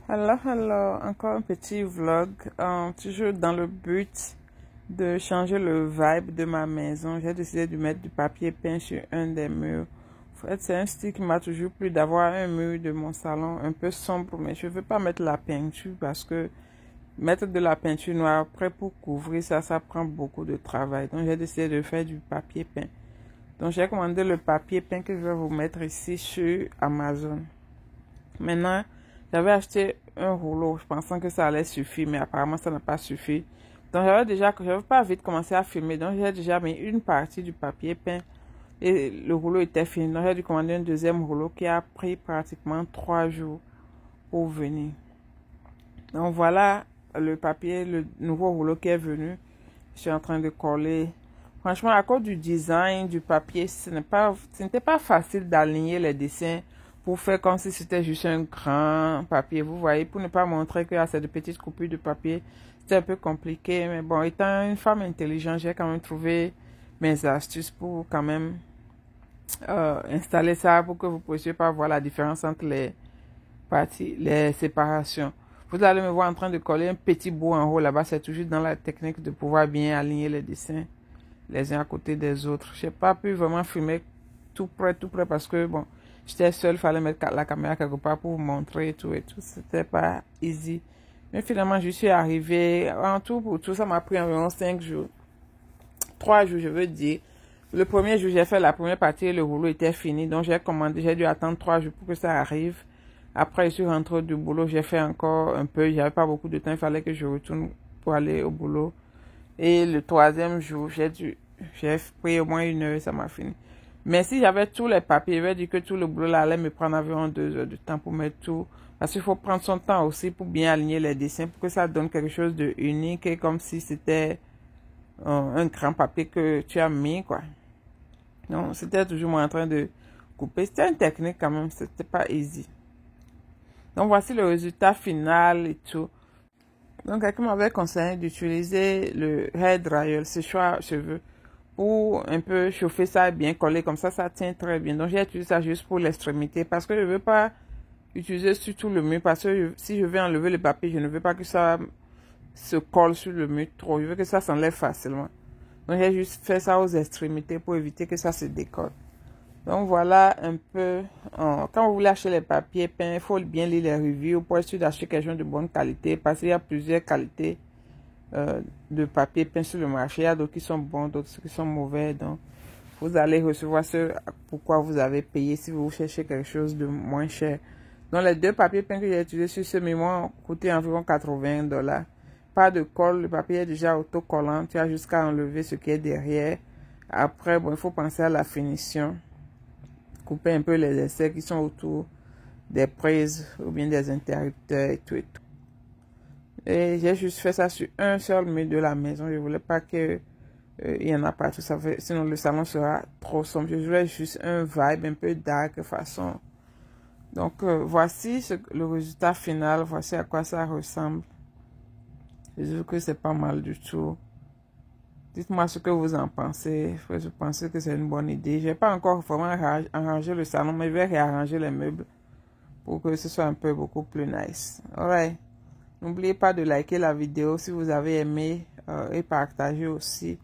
Hello, encore un petit vlog, toujours dans le but de changer le vibe de ma maison. J'ai décidé de mettre du papier peint sur un des murs. En fait, c'est un style qui m'a toujours plu d'avoir un mur de mon salon un peu sombre, mais je ne veux pas mettre la peinture parce que mettre de la peinture noire après pour couvrir ça prend beaucoup de travail. Donc, j'ai décidé de faire du papier peint. Donc, j'ai commandé le papier peint que je vais vous mettre ici sur Amazon. Maintenant, j'avais acheté un rouleau, je pensais que ça allait suffire, mais apparemment ça n'a pas suffi. Donc j'avais pas vite commencé à filmer, donc j'ai déjà mis une partie du papier peint et le rouleau était fini. Donc j'ai dû commander un deuxième rouleau qui a pris pratiquement 3 jours pour venir. Donc voilà le papier, le nouveau rouleau qui est venu. Je suis en train de coller. Franchement, à cause du design du papier, ce n'était pas facile d'aligner les dessins pour faire comme si c'était juste un grand papier. Vous voyez, pour ne pas montrer qu'il y a cette petite coupure de papier, c'était un peu compliqué. Mais bon, étant une femme intelligente, j'ai quand même trouvé mes astuces pour quand même installer ça pour que vous puissiez pas voir la différence entre les parties, les séparations. Vous allez me voir en train de coller un petit bout en haut là-bas. C'est toujours dans la technique de pouvoir bien aligner les dessins les uns à côté des autres. Je n'ai pas pu vraiment filmer tout près parce que bon, j'étais seule, il fallait mettre la caméra quelque part pour vous montrer et tout. C'était pas easy. Mais finalement, je suis arrivée. En tout, pour tout ça m'a pris environ 5 jours. 3 jours, je veux dire. Le premier jour, j'ai fait la première partie et le rouleau était fini. Donc, j'ai dû attendre 3 jours pour que ça arrive. Après, je suis rentrée du boulot, j'ai fait encore un peu. J'avais pas beaucoup de temps, il fallait que je retourne pour aller au boulot. Et le troisième jour, j'ai pris au moins 1 heure, ça m'a fini. Mais si j'avais tous les papiers, je vais dire que tout le boulot là allait me prendre environ 2 heures de temps pour mettre tout. Parce qu'il faut prendre son temps aussi pour bien aligner les dessins, pour que ça donne quelque chose de unique, et comme si c'était un grand papier que tu as mis, quoi. Donc, c'était toujours moi en train de couper. C'était une technique quand même, c'était pas easy. Donc, voici le résultat final et tout. Donc, quelqu'un m'avait conseillé d'utiliser le hair dryer, le séchoir à cheveux, pour un peu chauffer ça bien collé, comme ça tient très bien. Donc, j'ai utilisé ça juste pour l'extrémité, parce que je ne veux pas utiliser sur tout le mur, parce que si je veux enlever le papier, je ne veux pas que ça se colle sur le mur trop, je veux que ça s'enlève facilement. Donc, j'ai juste fait ça aux extrémités pour éviter que ça se décolle. Donc voilà un peu, quand vous voulez acheter les papiers peints, il faut bien lire les reviews pour être sûr d'acheter quelque chose de bonne qualité, parce qu'il y a plusieurs qualités de papier peint sur le marché. Il y a d'autres qui sont bons, d'autres qui sont mauvais. Donc vous allez recevoir ce pourquoi vous avez payé si vous cherchez quelque chose de moins cher. Donc les 2 papiers peints que j'ai utilisés sur ce mémoire ont coûté environ $80. Pas de colle, le papier est déjà autocollant, tu as jusqu'à enlever ce qui est derrière. Après, bon, il faut penser à la finition. Couper un peu les essais qui sont autour des prises ou bien des interrupteurs et tout. Et j'ai juste fait ça sur un seul mur de la maison. Je voulais pas que il y en a partout, sinon le salon sera trop sombre. Je voulais juste un vibe un peu dark façon. Donc voici le résultat final. Voici à quoi ça ressemble. Je trouve que c'est pas mal du tout. Dites-moi ce que vous en pensez. Je pense que c'est une bonne idée. Je n'ai pas encore vraiment arrangé le salon, mais je vais réarranger les meubles pour que ce soit un peu beaucoup plus nice. Alright. N'oubliez pas de liker la vidéo si vous avez aimé et partager aussi.